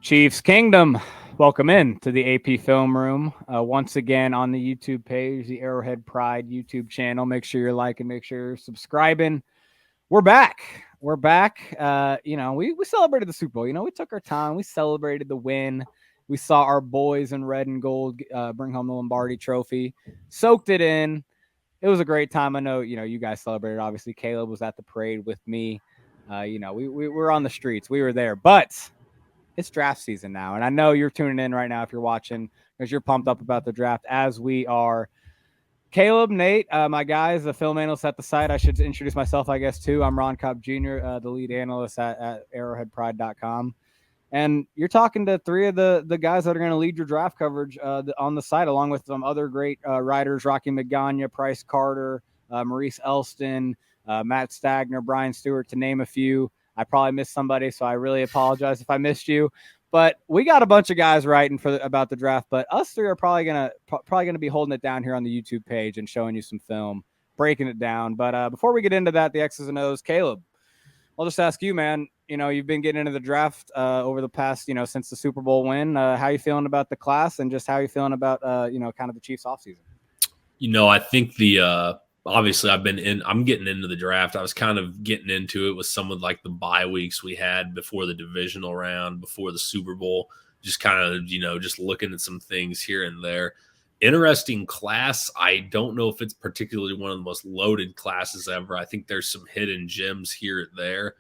Chiefs Kingdom, welcome in to the AP Film Room. Once again on the YouTube page, the Arrowhead Pride YouTube channel. Make sure you're liking, make sure you're subscribing. We're back. We're back. We celebrated the Super Bowl. We took our time. We celebrated the win. We saw our boys in red and gold bring home the Lombardi Trophy. Soaked it in. It was a great time. I know, you guys celebrated. Obviously, Caleb was at the parade with me. We were on the streets. We were there. But it's draft season now. And I know you're tuning in right now if you're watching because you're pumped up about the draft as we are. Caleb, Nate, my guys, the film analyst at the site. I should introduce myself, I guess, too. I'm Ron Kopp Jr., the lead analyst at arrowheadpride.com. And you're talking to three of the guys that are going to lead your draft coverage on the site, along with some other great writers, Rocky Magana, Price Carter, Maurice Elston, Matt Stagner, Brian Stewart, to name a few. I probably missed somebody, so I really apologize if I missed you. But we got a bunch of guys writing about the draft, but us three are probably gonna be holding it down here on the YouTube page and showing you some film, breaking it down. But before we get into that, the X's and O's, Caleb, I'll just ask you, man. You've been getting into the draft over the past, since the Super Bowl win. How you feeling about the class, and just how you feeling about kind of the Chiefs offseason? I think obviously I'm getting into the draft. I was kind of getting into it with some of like the bye weeks we had before the divisional round, before the Super Bowl, just kind of, just looking at some things here and there. Interesting class. I don't know if it's particularly one of the most loaded classes ever. I think there's some hidden gems here and there.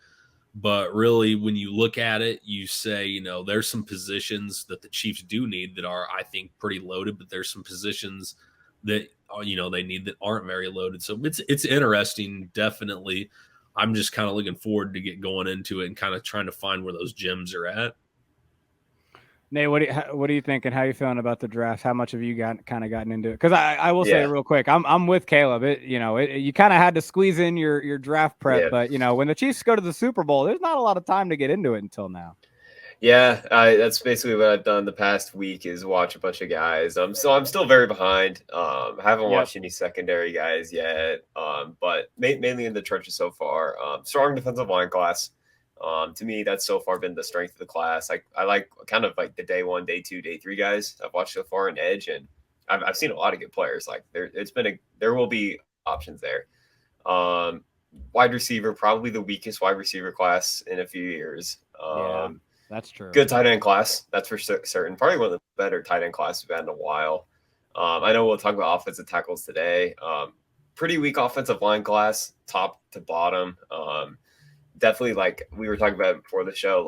But really, when you look at it, you say, there's some positions that the Chiefs do need that are, I think, pretty loaded, but there's some positions that, they need that aren't very loaded. So it's interesting, definitely. I'm just kind of looking forward to get going into it and kind of trying to find where those gems are at. Nate, what do you think, and how you feeling about the draft? How much have you gotten into it? Because I will say real quick, I'm with Caleb. You kind of had to squeeze in your draft prep, but when the Chiefs go to the Super Bowl, there's not a lot of time to get into it until now. Yeah, that's basically what I've done the past week is watch a bunch of guys. So I'm still very behind. Haven't watched any secondary guys yet, but mainly in the trenches so far. Strong defensive line class. To me, that's so far been the strength of the class. I like kind of like the day 1, day 2, day 3 guys I've watched so far in edge, and I've seen a lot of good players. Like there will be options there. Wide receiver, probably the weakest wide receiver class in a few years. That's true. Good tight end class, that's for certain. Probably one of the better tight end classes we've had in a while. I know we'll talk about offensive tackles today. Pretty weak offensive line class, top to bottom. Definitely, like we were talking about before the show,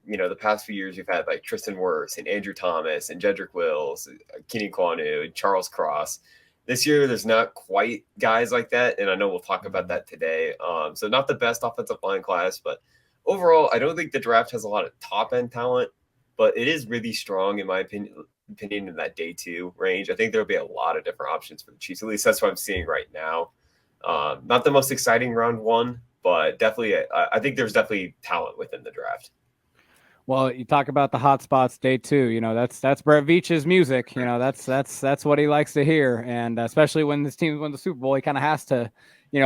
the past few years we've had like Tristan Wirfs and Andrew Thomas and Jedrick Wills, Kenny Kwanu, Charles Cross. This year there's not quite guys like that, and I know we'll talk about that today. So not the best offensive line class, but overall, I don't think the draft has a lot of top-end talent, but it is really strong, in my opinion, in that day 2 range. I think there'll be a lot of different options for the Chiefs. At least that's what I'm seeing right now. Not the most exciting round 1, but definitely, I think there's definitely talent within the draft. Well, you talk about the hot spots day 2. That's Brett Veach's music. That's what he likes to hear, and especially when this team wins the Super Bowl, he kind of has to,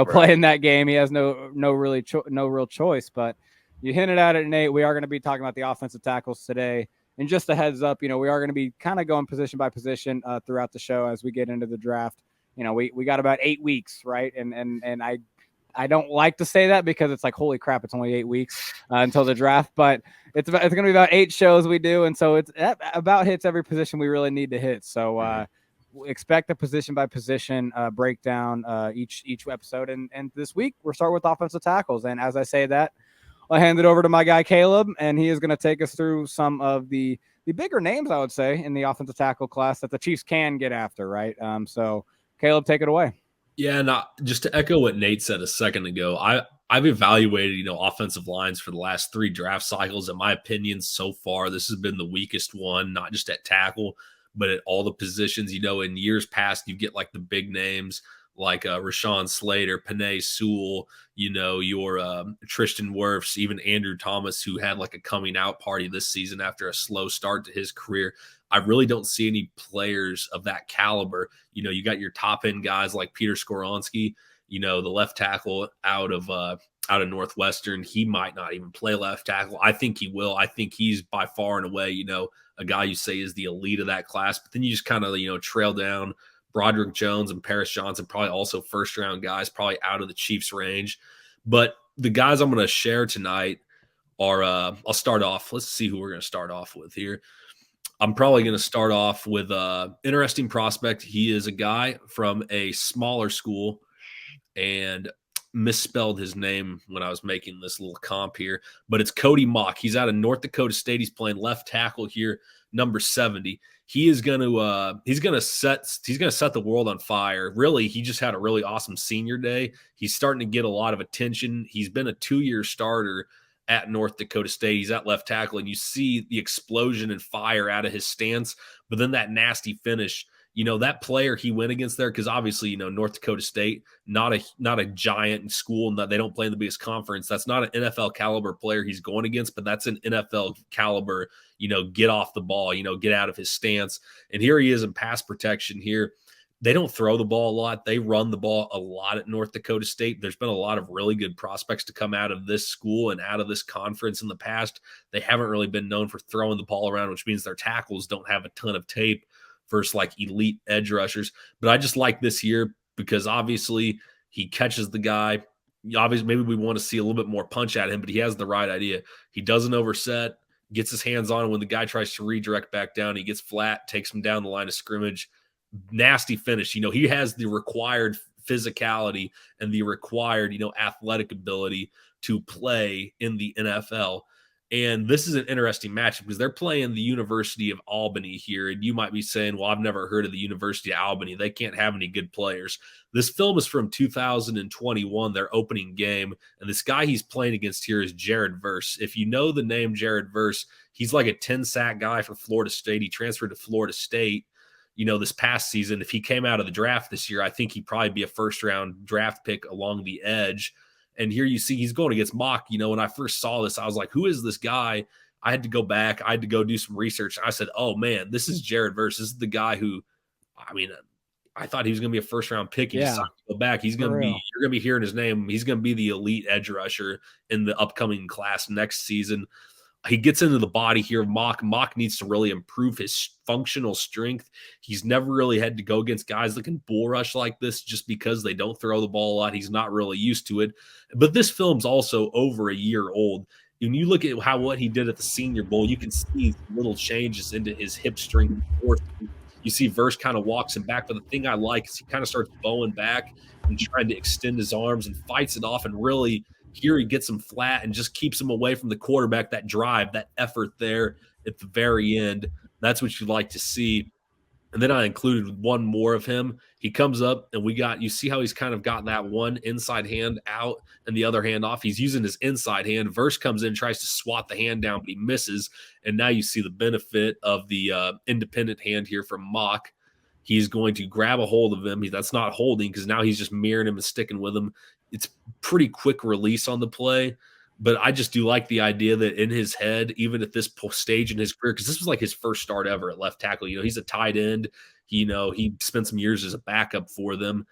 play in that game. He has no real choice, but. You hinted at it, Nate. We are going to be talking about the offensive tackles today. And just a heads up, we are going to be kind of going position by position throughout the show as we get into the draft. We got about 8 weeks, right? And I don't like to say that because it's like, holy crap, it's only 8 weeks until the draft. But it's going to be about 8 shows we do. And so it's about hits every position we really need to hit. So expect a position by position breakdown each episode. And this week, we're starting with offensive tackles. And as I say that, I'll hand it over to my guy, Caleb, and he is going to take us through some of the bigger names, I would say, in the offensive tackle class that the Chiefs can get after, right? So, Caleb, take it away. Yeah, and just to echo what Nate said a second ago, I've evaluated, offensive lines for the last 3 draft cycles. In my opinion, so far, this has been the weakest one, not just at tackle, but at all the positions. In years past, you get like the big names, like Rashawn Slater, Penei Sewell, your Tristan Wirfs, even Andrew Thomas, who had like a coming out party this season after a slow start to his career. I really don't see any players of that caliber. You got your top end guys like Peter Skoronski, the left tackle out of out of Northwestern. He might not even play left tackle. I think he will. I think he's by far and away, a guy you say is the elite of that class. But then you just kind of, trail down Broderick Jones and Paris Johnson, probably also first-round guys, probably out of the Chiefs' range. But the guys I'm going to share tonight are I'll start off. Let's see who we're going to start off with here. I'm probably going to start off with interesting prospect. He is a guy from a smaller school and misspelled his name when I was making this little comp here, but it's Cody Mauch. He's out of North Dakota State. He's playing left tackle here, number 70. He is going to he's going to set the world on fire. Really, he just had a really awesome senior day. He's starting to get a lot of attention. He's been a 2-year starter at North Dakota State. He's at left tackle, and you see the explosion and fire out of his stance, but then that nasty finish. That player he went against there, because obviously, North Dakota State, not a giant school, and they don't play in the biggest conference. That's not an NFL caliber player he's going against, but that's an NFL caliber, get off the ball, get out of his stance. And here he is in pass protection here. They don't throw the ball a lot. They run the ball a lot at North Dakota State. There's been a lot of really good prospects to come out of this school and out of this conference in the past. They haven't really been known for throwing the ball around, which means their tackles don't have a ton of tape versus like elite edge rushers. But I just like this here because obviously he catches the guy. Obviously, maybe we want to see a little bit more punch at him, but he has the right idea. He doesn't overset, gets his hands on him. When the guy tries to redirect back down, he gets flat, takes him down the line of scrimmage. Nasty finish. He has the required physicality and the required, athletic ability to play in the NFL. And this is an interesting matchup because they're playing the University of Albany here. And you might be saying, well, I've never heard of the University of Albany. They can't have any good players. This film is from 2021, their opening game. And this guy he's playing against here is Jared Verse. If you know the name Jared Verse, he's like a 10-sack guy for Florida State. He transferred to Florida State, this past season. If he came out of the draft this year, I think he'd probably be a first-round draft pick along the edge. And here you see he's going against Mauch. When I first saw this, I was like, who is this guy? I had to go back. I had to go do some research. I said, oh, man, this is Jared Verse. This is the guy who, I thought he was going to be a first-round pick. He decided to go back. He's going to be, you're going to be hearing his name. He's going to be the elite edge rusher in the upcoming class next season. He gets into the body here of Mauch. Mauch needs to really improve his functional strength. He's never really had to go against guys that can bull rush like this just because they don't throw the ball a lot. He's not really used to it. But this film's also over a year old. When you look at what he did at the Senior Bowl, you can see little changes into his hip strength. You see Verse kind of walks him back. But the thing I like is he kind of starts bowing back and trying to extend his arms and fights it off, and really here he gets him flat and just keeps him away from the quarterback. That drive, that effort there at the very end, that's what you like to see. And then I included one more of him. He comes up and you see how he's kind of got that one inside hand out and the other hand off. He's using his inside hand. Verse comes in, tries to swat the hand down, but he misses. And now you see the benefit of the independent hand here from Mauch. He's going to grab a hold of him. That's not holding because now he's just mirroring him and sticking with him. It's pretty quick release on the play, but I just do like the idea that in his head, even at this stage in his career, because this was like his first start ever at left tackle. He's a tight end. He spent some years as a backup for them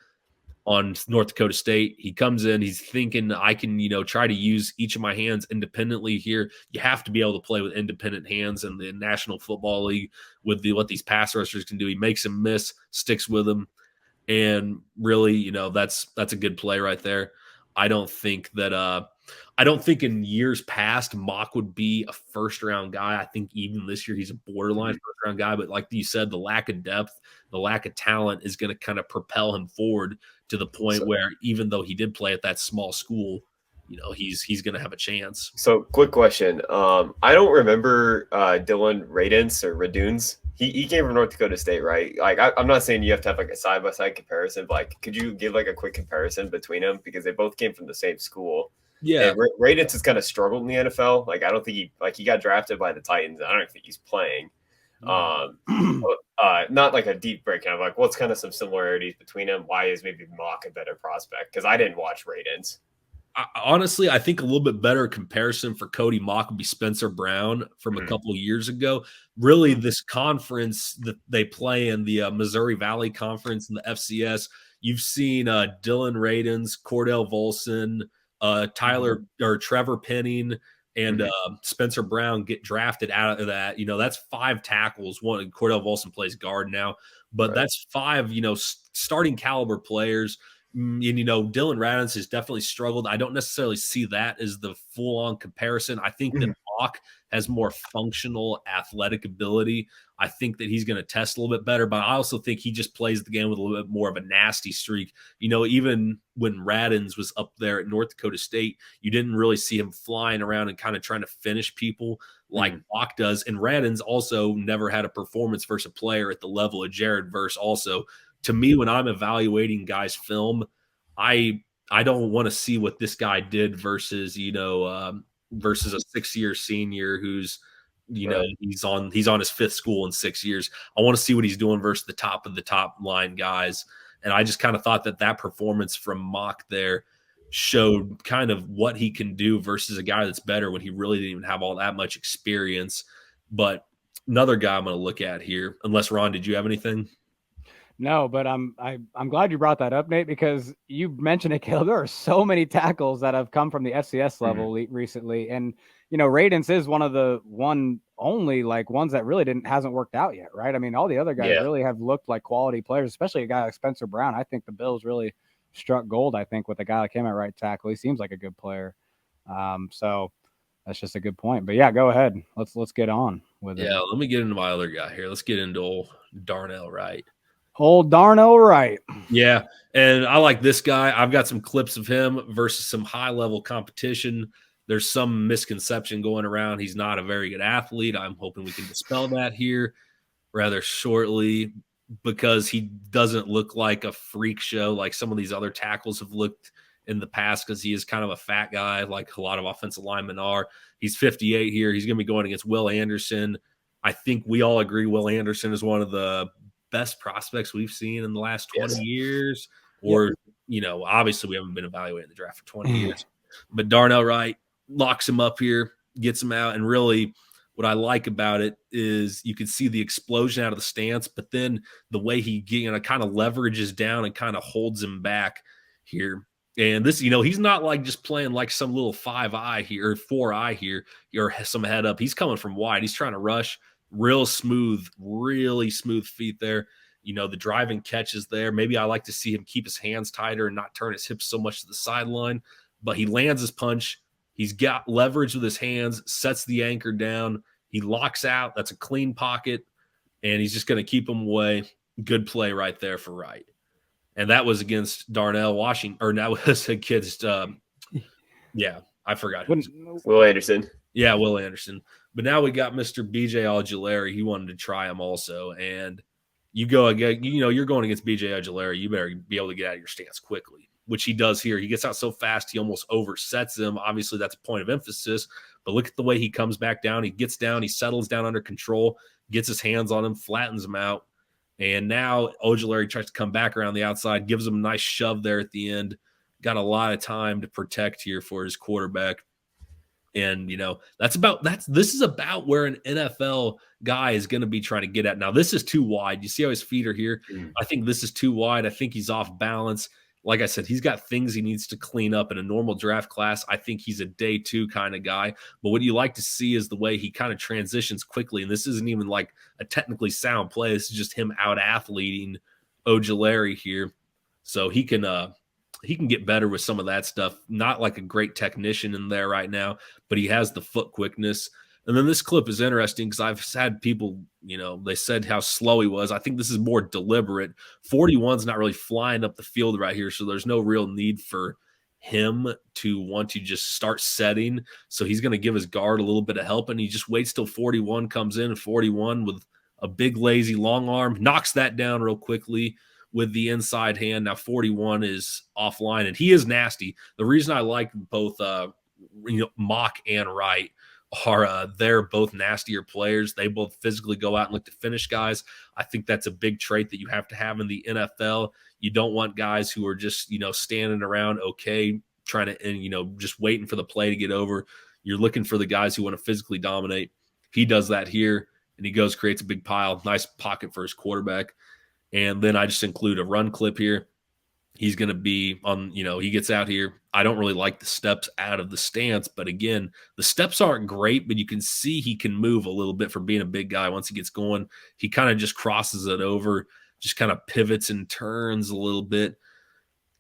on North Dakota State. He comes in, he's thinking, I can, try to use each of my hands independently here. You have to be able to play with independent hands in the National Football League with what these pass rushers can do. He makes him miss, sticks with him. And really, that's a good play right there. I don't think in years past Mauch would be a first-round guy. I think even this year he's a borderline first-round guy. But like you said, the lack of depth, the lack of talent is going to kind of propel him forward to the point where even though he did play at that small school, he's going to have a chance. So quick question. I don't remember Dylan Radins or Raduns. He came from North Dakota State, right? Like, I'm not saying you have to have like a side-by-side comparison, but like, could you give like a quick comparison between them? Because they both came from the same school. Yeah. Radins has kind of struggled in the NFL. Like, I don't think he got drafted by the Titans. I don't think he's playing. Not like a deep breakdown of like, what's kind of some similarities between them? Why is maybe Mauch a better prospect? Because I didn't watch Radins. Honestly, I think a little bit better comparison for Cody Mauch would be Spencer Brown from a couple of years ago. Really, this conference that they play in, the Missouri Valley Conference and the FCS, you've seen Dylan Radins, Cordell Volson, Tyler or Trevor Penning and Spencer Brown get drafted out of that, that's 5 tackles. One, Cordell Volson plays guard now, but that's 5, starting caliber players. And, Dylan Radins has definitely struggled. I don't necessarily see that as the full-on comparison. I think that Mauch has more functional athletic ability. I think that he's going to test a little bit better, but I also think he just plays the game with a little bit more of a nasty streak. Even when Radins was up there at North Dakota State, you didn't really see him flying around and kind of trying to finish people like Mauch does. And Radins also never had a performance versus a player at the level of Jared Verse also. To me, when I'm evaluating guys' film, I don't want to see what this guy did versus, versus a 6-year senior who's, he's on his 5th school in 6 years. I want to see what he's doing versus the top of the top line guys. And I just kind of thought that performance from Mauch there showed kind of what he can do versus a guy that's better when he really didn't even have all that much experience. But another guy I'm going to look at here, unless Ron, did you have anything? No, but I'm glad you brought that up, Nate, because you mentioned it, Caleb. There are so many tackles that have come from the FCS level recently, and Radins is one of the only ones that really hasn't worked out yet, right? I mean, all the other guys really have looked like quality players, especially a guy like Spencer Brown. I think the Bills really struck gold. I think with the guy that came at right tackle, he seems like a good player. So that's just a good point. But yeah, go ahead. Let's get on with it. Yeah, let me get into my other guy here. Let's get into old Darnell Wright. Old Darnell Wright. Yeah, and I like this guy. I've got some clips of him versus some high-level competition. There's some misconception going around. He's not a very good athlete. I'm hoping we can dispel that here rather shortly because he doesn't look like a freak show like some of these other tackles have looked in the past because he is kind of a fat guy like a lot of offensive linemen are. He's 58 here. He's going to be going against Will Anderson. I think we all agree Will Anderson is one of the best prospects we've seen in the last 20 years, or, obviously we haven't been evaluating the draft for 20 years, but Darnell Wright locks him up here, gets him out. And really what I like about it is you can see the explosion out of the stance, but then the way he kind of leverages down and kind of holds him back here. And this, he's not like just playing like some little 5-eye here or 4-eye here or some head up. He's coming from wide. He's trying to rush. Real smooth, really smooth feet there. The driving catch is there. Maybe I like to see him keep his hands tighter and not turn his hips so much to the sideline. But he lands his punch. He's got leverage with his hands, sets the anchor down. He locks out. That's a clean pocket. And he's just going to keep him away. Good play right there for Wright. And that was against Darnell Washington. Or that was against, I forgot. Will Anderson. Yeah, Will Anderson. But now we got Mr. BJ Ojulari. He wanted to try him also. And you go again, you're going against BJ Ojulari. You better be able to get out of your stance quickly, which he does here. He gets out so fast, he almost oversets him. Obviously, that's a point of emphasis. But look at the way he comes back down. He gets down. He settles down under control, gets his hands on him, flattens him out. And now Ojulari tries to come back around the outside, gives him a nice shove there at the end. Got a lot of time to protect here for his quarterback. And, this is about where an NFL guy is going to be trying to get at. Now, this is too wide. You see how his feet are here? I think this is too wide. I think he's off balance. Like I said, he's got things he needs to clean up in a normal draft class. I think he's a day 2 kind of guy. But what you like to see is the way he kind of transitions quickly. And this isn't even like a technically sound play. This is just him out-athleting Ojulari here. So he can get better with some of that stuff. Not like a great technician in there right now, but he has the foot quickness. And then this clip is interesting because I've had people, they said how slow he was. I think this is more deliberate. 41's not really flying up the field right here, so there's no real need for him to want to just start setting. So he's going to give his guard a little bit of help, and he just waits till 41 comes in, and 41 with a big, lazy long arm knocks that down real quickly with the inside hand. Now 41 is offline, and he is nasty. The reason I like both Mauch and Wright are they're both nastier players. They both physically go out and look to finish guys. I think that's a big trait that you have to have in the NFL. You don't want guys who are just, standing around trying to, and, just waiting for the play to get over. You're looking for the guys who want to physically dominate. He does that here, and he creates a big pile. Nice pocket for his quarterback. And then I just include a run clip here. He's going to be on, he gets out here. I don't really like the steps out of the stance, but again, the steps aren't great, but you can see he can move a little bit for being a big guy. Once he gets going, he kind of just crosses it over, just kind of pivots and turns a little bit.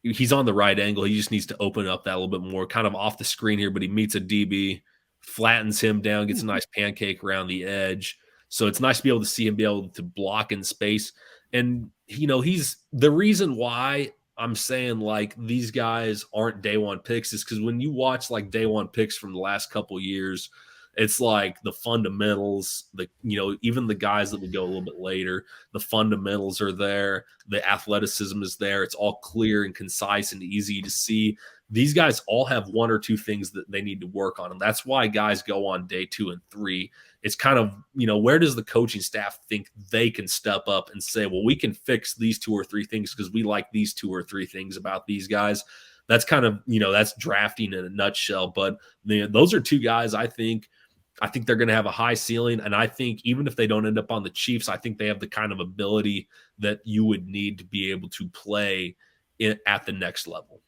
He's on the right angle. He just needs to open up that a little bit more, kind of off the screen here, but he meets a DB, flattens him down, gets a nice pancake around the edge. So it's nice to be able to see him be able to block in space. And, he's the reason why I'm saying like these guys aren't day one picks is because when you watch like day one picks from the last couple of years, it's like the fundamentals, even the guys that would go a little bit later, the fundamentals are there. The athleticism is there. It's all clear and concise and easy to see. These guys all have one or two things that they need to work on. And that's why guys go on day 2 and 3. It's kind of, where does the coaching staff think they can step up and say, well, we can fix these 2 or 3 things because we like these 2 or 3 things about these guys. That's kind of, that's drafting in a nutshell. But those are 2 guys I think they're going to have a high ceiling. And I think even if they don't end up on the Chiefs, I think they have the kind of ability that you would need to be able to play at the next level.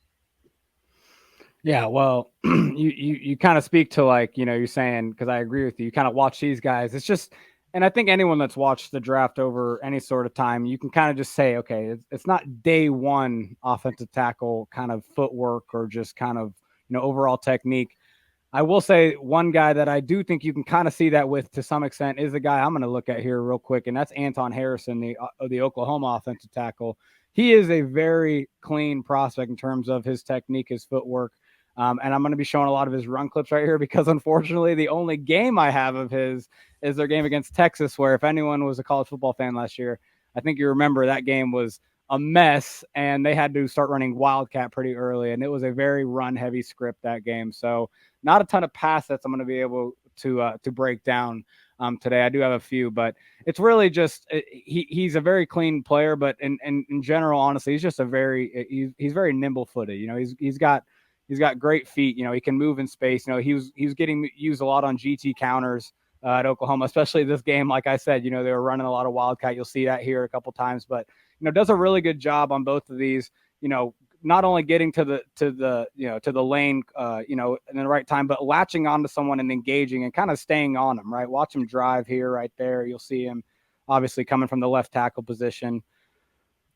Yeah, well, you kind of speak to like, you're saying, because I agree with you, you kind of watch these guys. It's just, and I think anyone that's watched the draft over any sort of time, you can kind of just say, okay, it's not day one offensive tackle kind of footwork or just kind of, overall technique. I will say one guy that I do think you can kind of see that with to some extent is the guy I'm going to look at here real quick, and that's Anton Harrison, the Oklahoma offensive tackle. He is a very clean prospect in terms of his technique, his footwork. And I'm going to be showing a lot of his run clips right here because, unfortunately, the only game I have of his is their game against Texas, where if anyone was a college football fan last year, I think you remember that game was a mess, and they had to start running Wildcat pretty early, and it was a very run-heavy script that game. So not a ton of pass sets I'm going to be able to break down today. I do have a few, but it's really just he's a very clean player, but in general, honestly, he's just he's very nimble-footed. He's got great feet. He can move in space. He was getting used a lot on GT counters at Oklahoma, especially this game. Like I said, they were running a lot of Wildcat. You'll see that here a couple times, but does a really good job on both of these. Not only getting to the lane, in the right time, but latching onto someone and engaging and kind of staying on them. Right, watch him drive here, right there. You'll see him obviously coming from the left tackle position,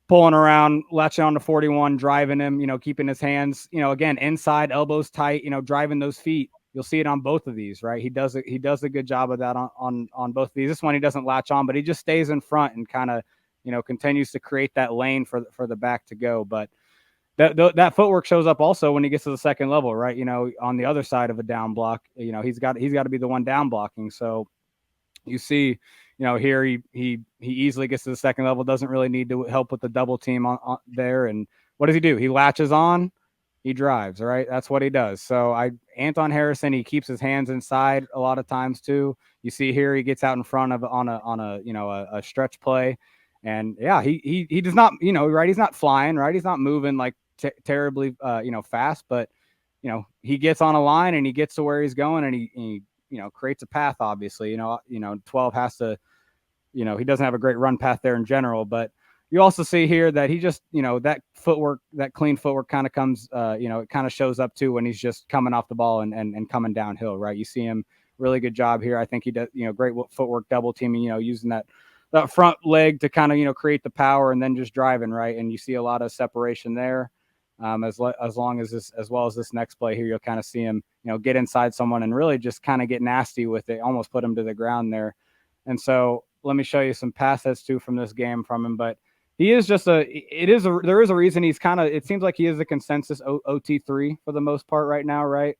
pulling around, latching on to 41, driving him, keeping his hands, again, inside, elbows tight, driving those feet. You'll see it on both of these, right? He does a good job of that on both of these. This one, he doesn't latch on, but he just stays in front and kind of, continues to create that lane for the back to go. But that footwork shows up also when he gets to the second level, right? On the other side of a down block, he's got to be the one down blocking. So you see, here he easily gets to the second level, doesn't really need to help with the double team on there. And what does he do? He latches on, he drives, right? That's what he does. So Anton Harrison, he keeps his hands inside a lot of times too. You see here, he gets out in front of on a stretch play. And yeah, he does not, right. He's not flying, right. He's not moving like terribly, fast, but he gets on a line and he gets to where he's going, and he creates a path. Obviously, 12 has to, he doesn't have a great run path there in general, but you also see here that he just, that footwork, that clean footwork kind of comes, it kind of shows up too when he's just coming off the ball and coming downhill, right. You see him, really good job here. I think he does, great footwork, double teaming, using that front leg to kind of, create the power and then just driving, right. And you see a lot of separation there. As well as this next play here, you'll kind of see him, get inside someone and really just kind of get nasty with it, almost put him to the ground there. And so let me show you some pass sets too from this game from him. But he is just there is a reason he's kind of, it seems like he is the consensus OT3 for the most part right now, right?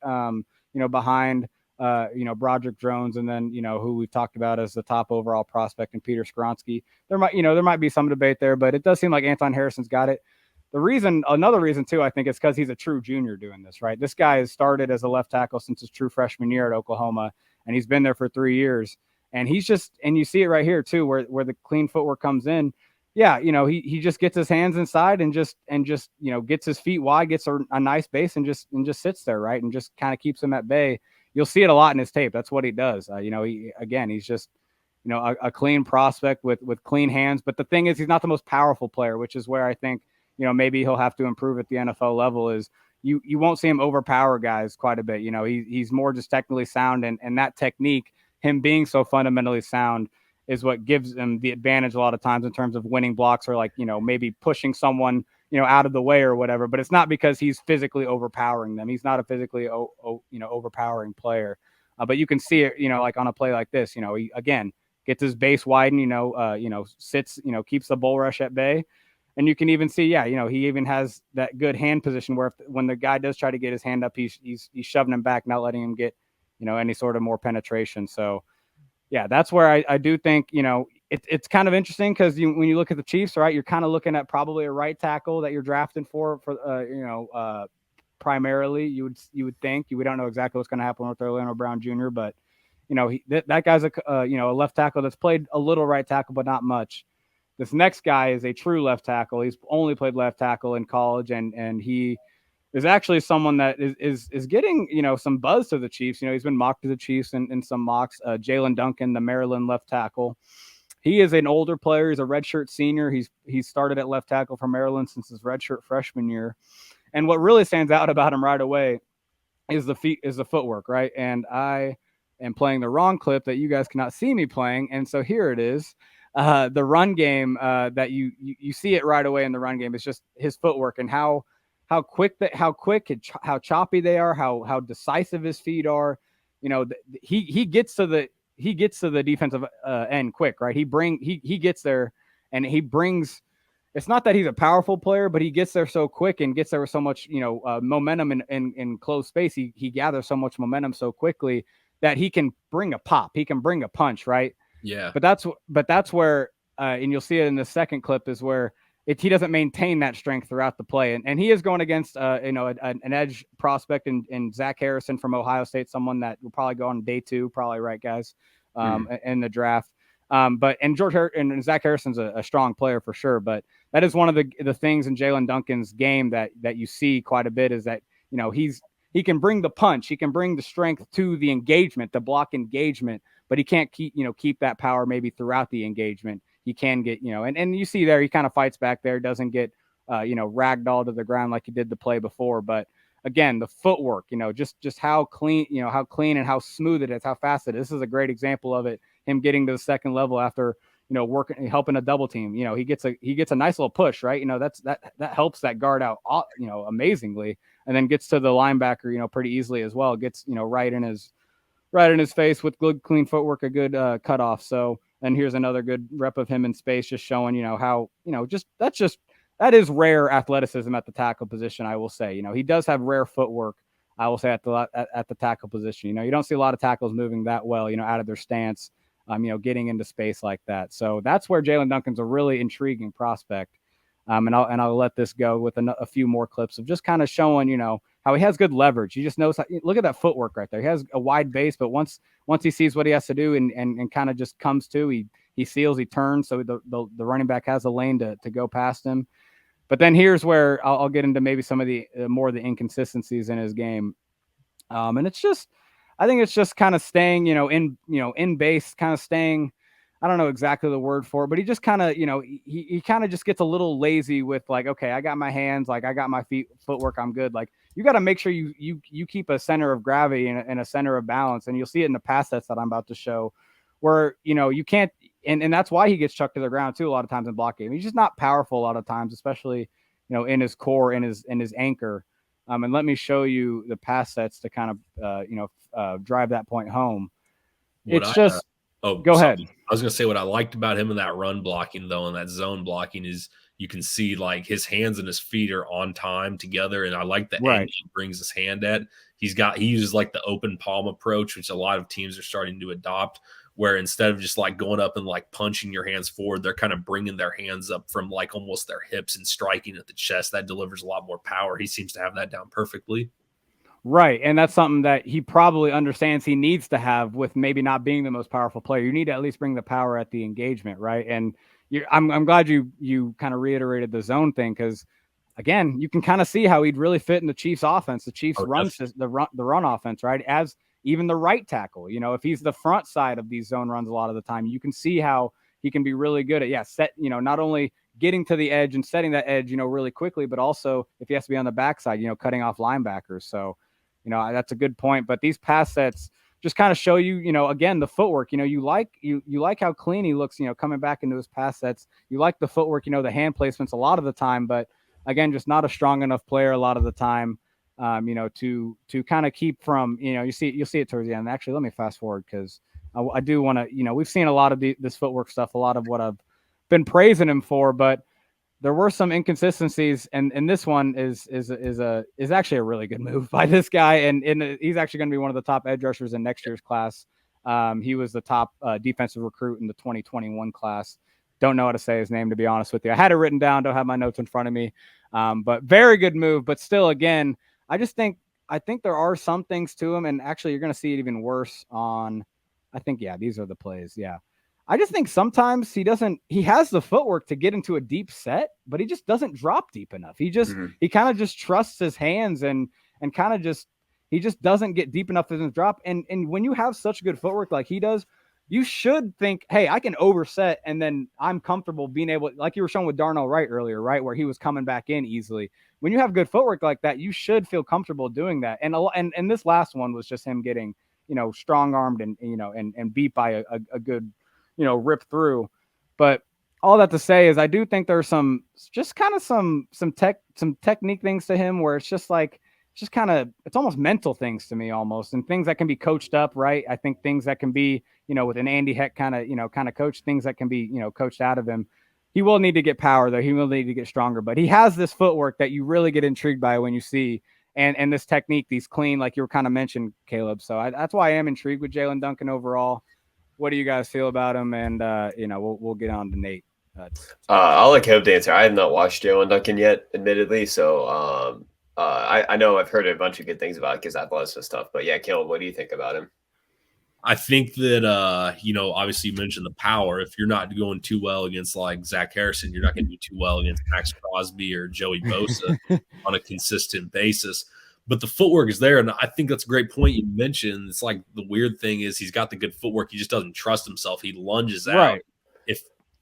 Behind Broderick Jones, and then, who we've talked about as the top overall prospect in Peter Skronsky. There might be some debate there, but it does seem like Anton Harrison's got it. Another reason too, I think, is because he's a true junior doing this, right? This guy has started as a left tackle since his true freshman year at Oklahoma, and he's been there for 3 years. And he's just, and you see it right here too, where the clean footwork comes in. Yeah, he just gets his hands inside and just gets his feet wide, gets a nice base and just sits there, right, and just kind of keeps him at bay. You'll see it a lot in his tape. That's what he does. He's just a clean prospect with clean hands. But the thing is, he's not the most powerful player, which is where I think maybe he'll have to improve at the NFL level is you won't see him overpower guys quite a bit. He's more just technically sound, and that technique, him being so fundamentally sound, is what gives him the advantage a lot of times in terms of winning blocks or like, maybe pushing someone, out of the way or whatever. But it's not because he's physically overpowering them. He's not a physically, overpowering player. But you can see it, like on a play like this, he again gets his base widened, sits, keeps the bull rush at bay. And you can even see, he even has that good hand position where when the guy does try to get his hand up, he's shoving him back, not letting him get, any sort of more penetration. So, yeah, that's where I do think, it's kind of interesting because when you look at the Chiefs, right, you're kind of looking at probably a right tackle that you're drafting for primarily. You would think. We don't know exactly what's going to happen with Orlando Brown Jr., but that guy's a left tackle that's played a little right tackle, but not much. This next guy is a true left tackle. He's only played left tackle in college, and he is actually someone that is getting, some buzz to the Chiefs. He's been mocked to the Chiefs in some mocks. Jalen Duncan, the Maryland left tackle. He is an older player. He's a redshirt senior. He's started at left tackle for Maryland since his redshirt freshman year. And what really stands out about him right away is the footwork, right? And I am playing the wrong clip that you guys cannot see me playing. And so here it is. The run game that you see it right away in the run game. It's just his footwork and how quick, how choppy they are, how decisive his feet are. He gets to the defensive end quick, right? He gets there and he brings. It's not that he's a powerful player, but he gets there so quick and gets there with so much, momentum in closed space. He gathers so much momentum so quickly that he can bring a pop. He can bring a punch, right? Yeah. But that's where, and you'll see it in the second clip, is where he doesn't maintain that strength throughout the play. And he is going against, an edge prospect in Zach Harrison from Ohio State, someone that will probably go on day 2, probably, right, guys, in the draft. And Zach Harrison's a strong player for sure. But that is one of the things in Jalen Duncan's game that you see quite a bit is that, he can bring the punch, he can bring the strength to the engagement, the block engagement, but he can't keep that power maybe throughout the engagement. He can get, and you see there, he kind of fights back there, doesn't get, ragdolled to the ground like he did the play before. But again, the footwork, just how clean and how smooth it is, how fast it is. This is a great example of it. Him getting to the second level after, helping a double team, he gets a nice little push, right? That helps that guard out, amazingly, and then gets to the linebacker, pretty easily as well. Gets, right in his face with good, clean footwork, a good cutoff. So, and here's another good rep of him in space, just showing, how, that is rare athleticism at the tackle position. I will say, he does have rare footwork. I will say at the tackle position, you don't see a lot of tackles moving that well, out of their stance, getting into space like that. So that's where Jalen Duncan's a really intriguing prospect. And I'll let this go with a few more clips of just kind of showing, how he has good leverage. He just knows look at that footwork right there. He has a wide base, but once he sees what he has to do and kind of just comes to, he seals, he turns. So the running back has a lane to go past him. But then here's where I'll get into maybe some of the more of the inconsistencies in his game. And it's just, I think it's just kind of staying, in base, kind of staying. I don't know exactly the word for it, but he just kind of, he kind of just gets a little lazy with like, okay, I got my hands, like I got my footwork, I'm good. Like you got to make sure you keep a center of gravity and a center of balance. And you'll see it in the pass sets that I'm about to show where, you can't, and that's why he gets chucked to the ground too, a lot of times in block game. He's just not powerful a lot of times, especially, in his core, in his anchor. And let me show you the pass sets to kind of, drive that point home. Go ahead. I was going to say what I liked about him in that run blocking, though, and that zone blocking is you can see like his hands and his feet are on time together. And I like the angle he brings his hand at. He uses like the open palm approach, which a lot of teams are starting to adopt, where instead of just like going up and like punching your hands forward, they're kind of bringing their hands up from like almost their hips and striking at the chest. That delivers a lot more power. He seems to have that down perfectly. Right. And that's something that he probably understands he needs to have with maybe not being the most powerful player. You need to at least bring the power at the engagement. Right. And I'm glad you kind of reiterated the zone thing, because again, you can kind of see how he'd really fit in the Chiefs offense. The Chiefs the run offense, right? As even the right tackle, if he's the front side of these zone runs, a lot of the time, you can see how he can be really good at, not only getting to the edge and setting that edge, really quickly, but also if he has to be on the backside, cutting off linebackers. So, that's a good point. But these pass sets just kind of show you, again, the footwork. You like how clean he looks, coming back into his pass sets. You like the footwork, the hand placements a lot of the time, but again, just not a strong enough player a lot of the time, to kind of keep from, you'll see it towards the end. Actually, let me fast forward because I do want to, we've seen a lot of this footwork stuff, a lot of what I've been praising him for, but there were some inconsistencies, and this one is actually a really good move by this guy, and he's actually going to be one of the top edge rushers in next year's class. He was the top defensive recruit in the 2021 class. Don't know how to say his name, to be honest with you. I had it written down, don't have my notes in front of me, but very good move. But still, again, I think there are some things to him, and actually you're going to see it even worse on. I think these are the plays. Yeah. I just think sometimes he has the footwork to get into a deep set, but he just doesn't drop deep enough. He kind of just trusts his hands and kind of he just doesn't get deep enough in his drop. And when you have such good footwork like he does, you should think, hey, I can overset and then I'm comfortable being able, like you were showing with Darnell Wright earlier, right, where he was coming back in easily. When you have good footwork like that, you should feel comfortable doing that. And this last one was just him getting, strong armed and beat by a good, rip through. But all that to say is I do think there's some technique things to him where it's just like, it's almost mental things to me almost, and things that can be coached up, right? I think things that can be, with an Andy Heck kind of coach, things that can be, coached out of him. He will need to get power though. He will need to get stronger, but he has this footwork that you really get intrigued by when you see, and this technique, these clean, like you were kind of mentioned, Caleb. So that's why I am intrigued with Jalen Duncan overall. What do you guys feel about him? And, we'll get on to Nate. I'll let Caleb answer. I have not watched Jalen Duncan yet, admittedly. So I know I've heard a bunch of good things about his athleticism stuff. But yeah, Caleb, what do you think about him? I think that, obviously you mentioned the power. If you're not going too well against like Zach Harrison, you're not going to do too well against Max Crosby or Joey Bosa on a consistent basis. But the footwork is there, and I think that's a great point you mentioned. It's like the weird thing is he's got the good footwork. He just doesn't trust himself. He lunges out. Right.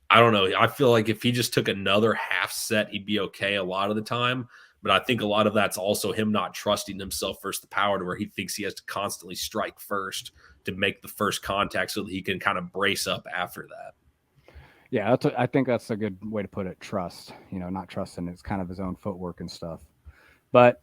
I don't know. I feel like if he just took another half set, he'd be okay a lot of the time. But I think a lot of that's also him not trusting himself versus the power, to where he thinks he has to constantly strike first to make the first contact so that he can kind of brace up after that. Yeah, I think that's a good way to put it. Trust, not trusting. It's kind of his own footwork and stuff. But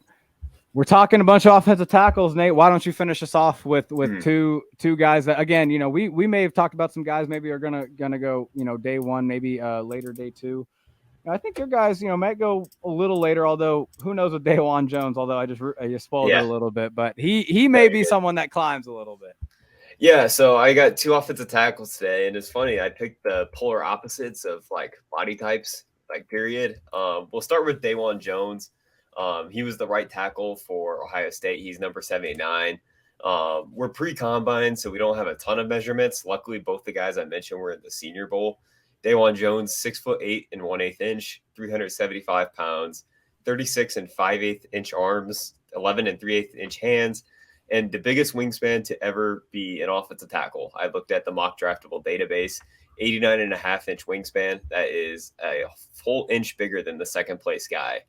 we're talking a bunch of offensive tackles, Nate. Why don't you finish us off with two guys that, again, we may have talked about some guys maybe are gonna go, day one, maybe later day two. I think your guys, might go a little later, although who knows with Dawand Jones, although I just spoiled it a little bit, but he may be someone that climbs a little bit. Yeah, so I got two offensive tackles today, and it's funny. I picked the polar opposites of like body types, like period. We'll start with Dawand Jones. He was the right tackle for Ohio State. He's number 79. We're pre-combine, so we don't have a ton of measurements. Luckily, both the guys I mentioned were in the Senior Bowl. Dawand Jones, 6'8" and 1/8 inch, 375 pounds, 36 and 5/8 inch arms, 11 and 3/8 inch hands, and the biggest wingspan to ever be an offensive tackle. I looked at the mock draftable database, 89 and a half inch wingspan. That is a full inch bigger than the second place guy.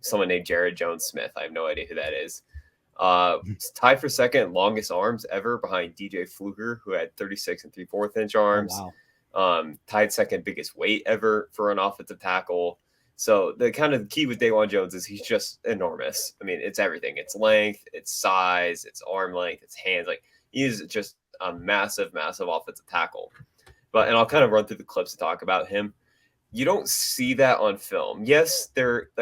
Someone named Jared Jones-Smith. I have no idea who that is. Tied for second longest arms ever behind DJ Fluker, who had 36 and 3/4 inch arms. Oh, wow. Tied second biggest weight ever for an offensive tackle. So the kind of key with Dawand Jones is he's just enormous. I mean, it's everything. It's length, it's size, it's arm length, it's hands. Like, he is just a massive, massive offensive tackle. And I'll kind of run through the clips to talk about him. You don't see that on film. Yes,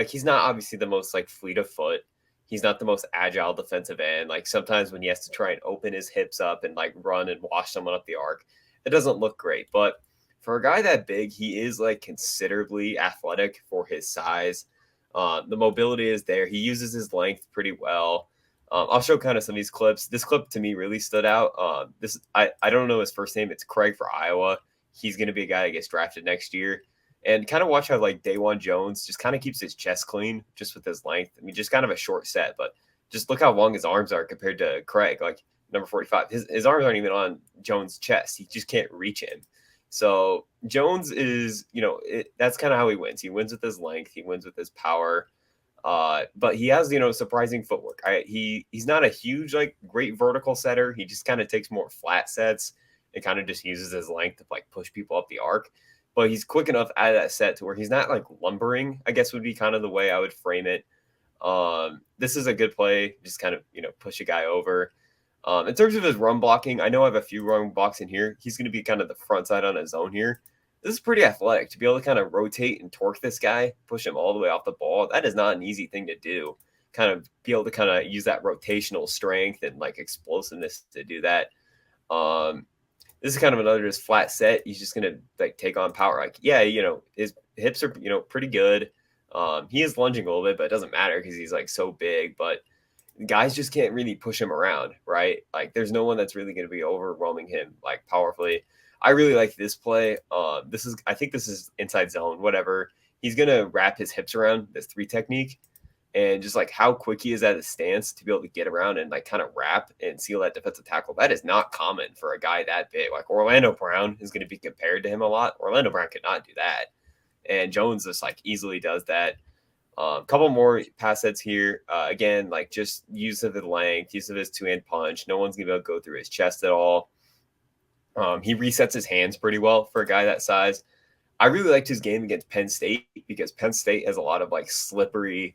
he's not obviously the most like fleet of foot. He's not the most agile defensive end. Like, sometimes when he has to try and open his hips up and like run and wash someone up the arc, it doesn't look great. But for a guy that big, he is like considerably athletic for his size. The mobility is there. He uses his length pretty well. I'll show kind of some of these clips. This clip to me really stood out. I don't know his first name. It's Craig for Iowa. He's going to be a guy that gets drafted next year. And kind of watch how like Dawand Jones just kind of keeps his chest clean just with his length. I mean, just kind of a short set, but just look how long his arms are compared to Craig, like number 45. His arms aren't even on Jones' chest. He just can't reach him. So Jones is, that's kind of how he wins. He wins with his length. He wins with his power. But he has, surprising footwork. He's not a huge, like, great vertical setter. He just kind of takes more flat sets and kind of just uses his length to, like, push people up the arc. But he's quick enough out of that set to where he's not, like, lumbering, I guess would be kind of the way I would frame it. This is a good play. Just kind of, push a guy over. In terms of his run blocking, I know I have a few run blocks in here. He's going to be kind of the front side on his own here. This is pretty athletic to be able to kind of rotate and torque this guy, push him all the way off the ball. That is not an easy thing to do. Kind of be able to kind of use that rotational strength and like explosiveness to do that. This is kind of another just flat set. He's just going to like take on power. Like, yeah, his hips are, pretty good. He is lunging a little bit, but it doesn't matter because he's like so big, but guys just can't really push him around, right? Like there's no one that's really going to be overwhelming him like powerfully. I really like this play. I think this is inside zone, whatever. He's going to wrap his hips around this 3 technique and just like how quick he is at his stance to be able to get around and like kind of wrap and seal that defensive tackle. That is not common for a guy that big. Like Orlando Brown is going to be compared to him a lot. Orlando Brown could not do that. And Jones just like easily does that. Couple more pass sets here. Again, like just use of the length, use of his 2-hand punch. No one's going to be able to go through his chest at all. He resets his hands pretty well for a guy that size. I really liked his game against Penn State because Penn State has a lot of like slippery,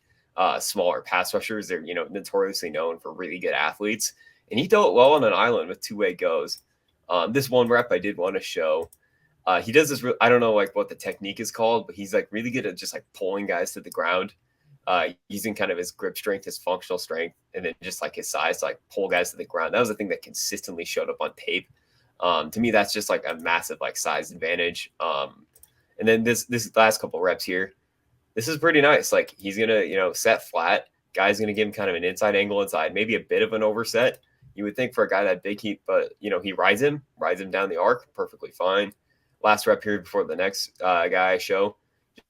smaller pass rushers. They're, notoriously known for really good athletes. And he dealt well on an island with 2-way goes. This one rep I did want to show. He does this. I don't know like what the technique is called, but he's like really good at just like pulling guys to the ground, using kind of his grip strength, his functional strength, and then just like his size to like pull guys to the ground. That was the thing that consistently showed up on tape. To me, that's just like a massive like size advantage. And then this last couple reps here, this is pretty nice. Like he's gonna set flat. Guy's gonna give him kind of an inside angle inside, maybe a bit of an overset. You would think for a guy that big, he rides him down the arc perfectly fine. Last rep here before the next guy I show,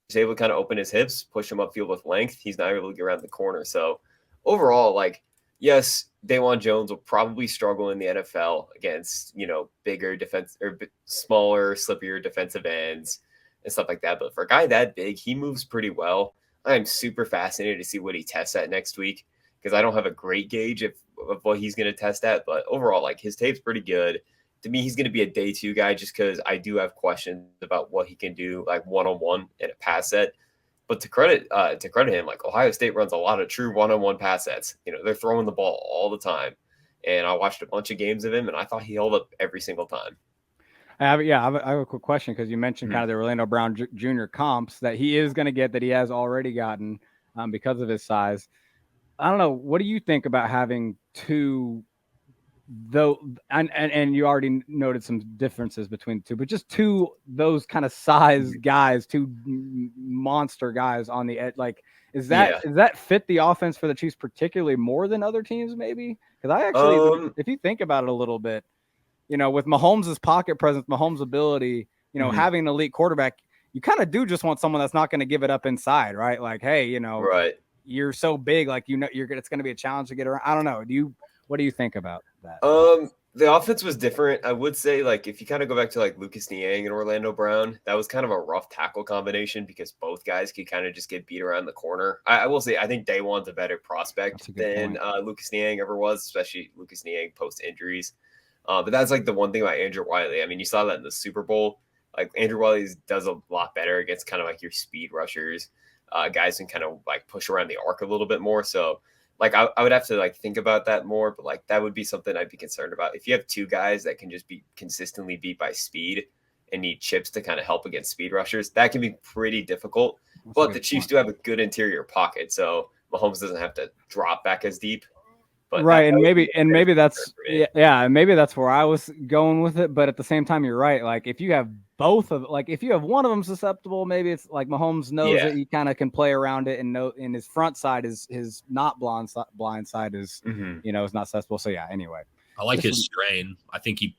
he's able to kind of open his hips, push him upfield with length. He's not able to get around the corner. So overall, like, yes, Dawand Jones will probably struggle in the NFL against, bigger defense or smaller, slippier defensive ends and stuff like that. But for a guy that big, he moves pretty well. I'm super fascinated to see what he tests at next week because I don't have a great gauge of what he's going to test at. But overall, like his tape's pretty good. To me, he's going to be a day 2 guy just because I do have questions about what he can do like one-on-one in a pass set. But to credit him, like Ohio State runs a lot of true one-on-one pass sets. They're throwing the ball all the time. And I watched a bunch of games of him, and I thought he held up every single time. I have a quick question because you mentioned kind of the Orlando Brown Jr. comps that he is going to get that he has already gotten because of his size. I don't know. What do you think about having 2 though, and you already noted some differences between the 2, but just 2 those kind of size guys, 2 monster guys on the edge. Like, does that fit the offense for the Chiefs particularly more than other teams? Maybe because I actually, if you think about it a little bit, with Mahomes' pocket presence, Mahomes' ability, having an elite quarterback, you kind of do just want someone that's not going to give it up inside, right? Like, hey, right, you're so big, like it's going to be a challenge to get around. I don't know. What do you think about that? The offense was different. I would say, like, if you kind of go back to like Lucas Niang and Orlando Brown, that was kind of a rough tackle combination because both guys could kind of just get beat around the corner. I will say, I think Dawand's a better prospect than Lucas Niang ever was, especially Lucas Niang post injuries. But that's like the one thing about Andrew Wiley. I mean, you saw that in the Super Bowl. Like Andrew Wiley does a lot better against kind of like your speed rushers, guys can kind of like push around the arc a little bit more. So like I would have to like think about that more, but like that would be something I'd be concerned about. If you have 2 guys that can just be consistently beat by speed and need chips to kind of help against speed rushers, that can be pretty difficult. But the Chiefs do have a good interior pocket, so Mahomes doesn't have to drop back as deep. But right, maybe that's maybe that's where I was going with it. But at the same time, you're right. Like if you have both of, like if you have one of them susceptible, maybe it's like Mahomes knows that he kind of can play around it and know in his front side is his not blind side is is not susceptible. So anyway. I like his strain. I think he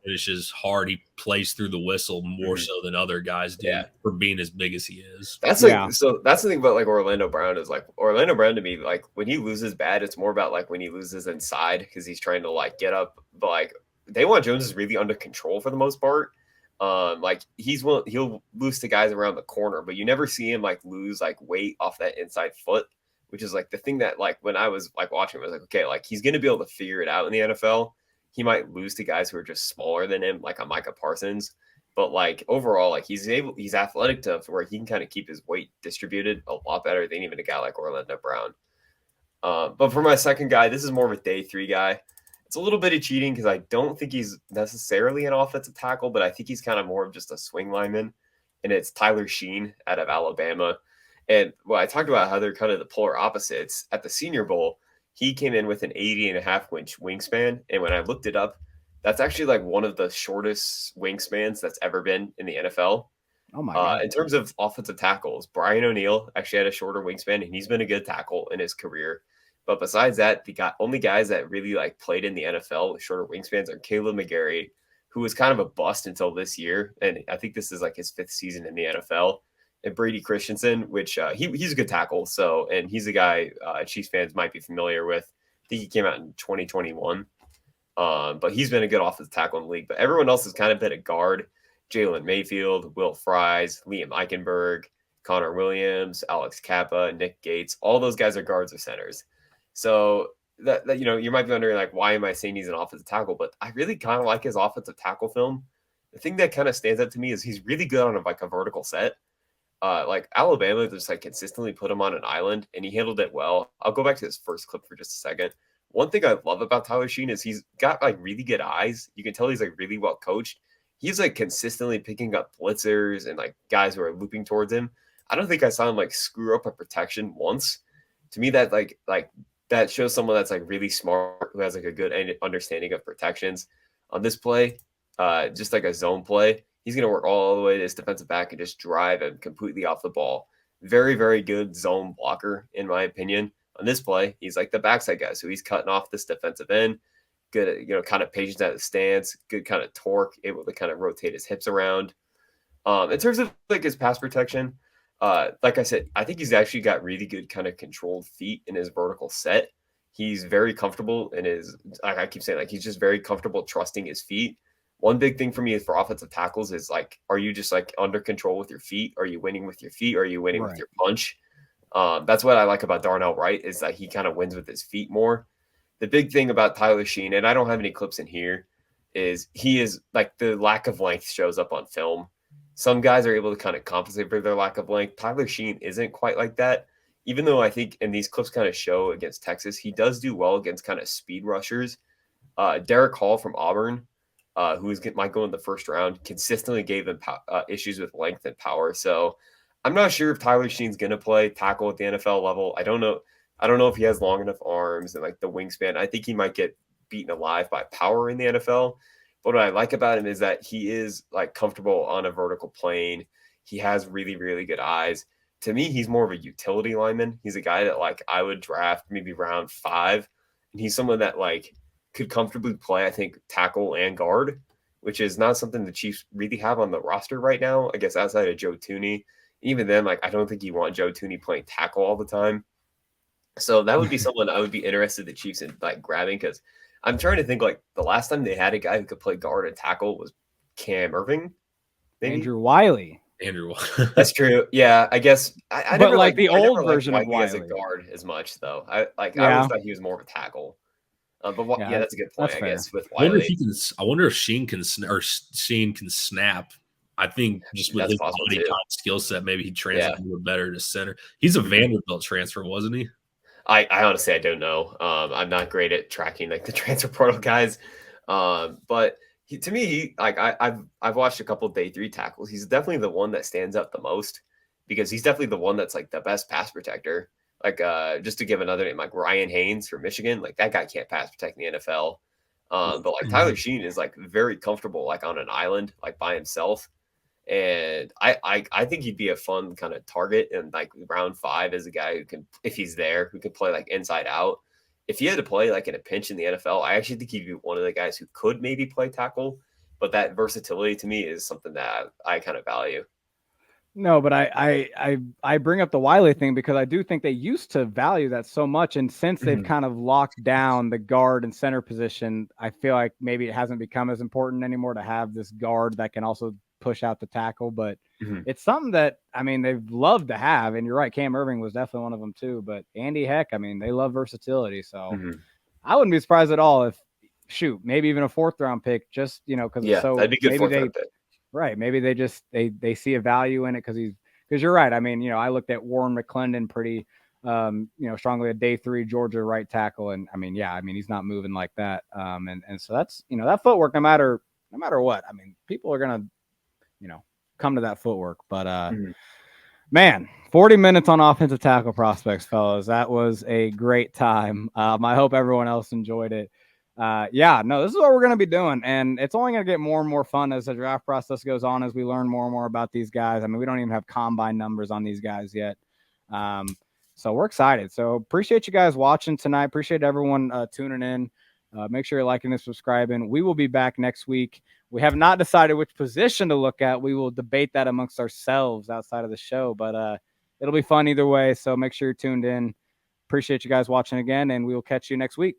finishes hard. He plays through the whistle more so than other guys do for being as big as he is. That's like so that's the thing about like Orlando Brown is like Orlando Brown to me, like when he loses bad, it's more about like when he loses inside because he's trying to like get up. But like Dawand Jones is really under control for the most part. Like he'll lose to guys around the corner, but you never see him like lose like weight off that inside foot, which is like the thing that like when I was like watching, I was like, okay, like he's gonna be able to figure it out in the NFL. He might lose to guys who are just smaller than him, like a Micah Parsons. But like overall, like he's athletic enough where he can kind of keep his weight distributed a lot better than even a guy like Orlando Brown. But for my second guy, this is more of a day 3 guy. It's a little bit of cheating because I don't think he's necessarily an offensive tackle, but I think he's kind of more of just a swing lineman. And it's Tyler Sheen out of Alabama. And I talked about how they're kind of the polar opposites. At the Senior Bowl, he came in with an 80.5-inch wingspan. And when I looked it up, that's actually like one of the shortest wingspans that's ever been in the NFL. Oh my God. In terms of offensive tackles, Brian O'Neill actually had a shorter wingspan, and he's been a good tackle in his career. But besides that, the only guys that really like played in the NFL with shorter wingspans are Caleb McGarry, who was kind of a bust until this year, and I think this is like his 5th season in the NFL, and Brady Christensen, which he's a good tackle. So, and he's a guy Chiefs fans might be familiar with. I think he came out in 2021, but he's been a good offensive tackle in the league. But everyone else has kind of been a guard: Jalen Mayfield, Will Fries, Liam Eichenberg, Connor Williams, Alex Kappa, Nick Gates. All those guys are guards or centers. So that you know, you might be wondering like, why am I saying he's an offensive tackle? But I really kind of like his offensive tackle film. The thing that kind of stands out to me is he's really good on a vertical set. Like Alabama just like consistently put him on an island, and he handled it well. I'll go back to his first clip for just a second. One thing I love about Tyler Sheen is he's got like really good eyes. You can tell he's like really well coached. He's like consistently picking up blitzers and like guys who are looping towards him. I don't think I saw him like screw up a protection once. To me, that like that shows someone that's like really smart, who has like a good understanding of protections. On this play, just like a zone play, he's going to work all the way to his defensive back and just drive him completely off the ball. Very, very good zone blocker, in my opinion. On this play, he's like the backside guy. So he's cutting off this defensive end, good at, you know, kind of patience at the stance, good kind of torque, able to kind of rotate his hips around. In terms of like his pass protection, like I said, I think he's actually got really good kind of controlled feet in his vertical set. He's very comfortable in his, like I keep saying, like he's just very comfortable trusting his feet. One big thing for me is for offensive tackles is like, are you just like under control with your feet? Are you winning with your feet? Or are you winning with your punch? That's what I like about Darnell Wright, is that he kind of wins with his feet more. The big thing about Tyler Sheen, and I don't have any clips in here, is he is like the lack of length shows up on film. Some guys are able to kind of compensate for their lack of length. Tyler Sheen isn't quite like that, even though I think, and these clips kind of show against Texas, he does do well against kind of speed rushers. Derek Hall from Auburn, who might go in the first round, consistently gave him issues with length and power. So I'm not sure if Tyler Sheen's going to play tackle at the NFL level. I don't know if he has long enough arms and like the wingspan. I think he might get beaten alive by power in the NFL. But what I like about him is that he is like comfortable on a vertical plane. He has really, really good eyes. To me, he's more of a utility lineman. He's a guy that like I would draft maybe round 5. And he's someone that like could comfortably play, I think, tackle and guard, which is not something the Chiefs really have on the roster right now, I guess, outside of Joe Thuney. Even then, like I don't think you want Joe Thuney playing tackle all the time. So that would be someone I would be interested in the Chiefs in like grabbing, because I'm trying to think like the last time they had a guy who could play guard and tackle was Cam Irving. Maybe? Andrew Wiley. That's true. Yeah, I guess. I but never like the old version of Wiley as a guard as much though. I always thought he was more of a tackle. But that's a good point. I guess with Wiley. I wonder if Sheen can snap. I think just with his body type skill set, maybe he'd translate a little better to center. He's a Vanderbilt transfer, wasn't he? I honestly I don't know. I'm not great at tracking like the transfer portal guys. But to me, like I've watched a couple of day 3 tackles. He's definitely the one that stands out the most, because he's definitely the one that's like the best pass protector. Like just to give another name, like Ryan Haynes from Michigan, like that guy can't pass protect in the NFL. But like Tyler Sheen is like very comfortable, like on an island, like by himself. And I think he'd be a fun kind of target in like round 5 as a guy who can, if he's there, who can play like inside out. If he had to play like in a pinch in the NFL, I actually think he'd be one of the guys who could maybe play tackle. But that versatility to me is something that I kind of value. No, but I bring up the Wiley thing because I do think they used to value that so much. And since they've kind of locked down the guard and center position, I feel like maybe it hasn't become as important anymore to have this guard that can also push out the tackle, but Mhm. it's something that, I mean, they've loved to have. And you're right, Cam Irving was definitely one of them too. But Andy Heck, I mean, they love versatility. So I wouldn't be surprised at all if, maybe even a 4th round pick, just, because it's so, that'd be good maybe for they, that pick. right. Maybe they just, they see a value in it because you're right. I mean, I looked at Warren McClendon pretty, strongly, a day 3 Georgia right tackle. And I mean, he's not moving like that. And so that's, that footwork, no matter what, I mean, people are going to, come to that footwork, but, man, 40 minutes on offensive tackle prospects, fellas. That was a great time. I hope everyone else enjoyed it. This is what we're going to be doing. And it's only going to get more and more fun as the draft process goes on, as we learn more and more about these guys. I mean, we don't even have combine numbers on these guys yet. So we're excited. So appreciate you guys watching tonight. Appreciate everyone tuning in. Make sure you're liking and subscribing. We will be back next week. We have not decided which position to look at. We will debate that amongst ourselves outside of the show, but it'll be fun either way. So make sure you're tuned in. Appreciate you guys watching again, and we will catch you next week.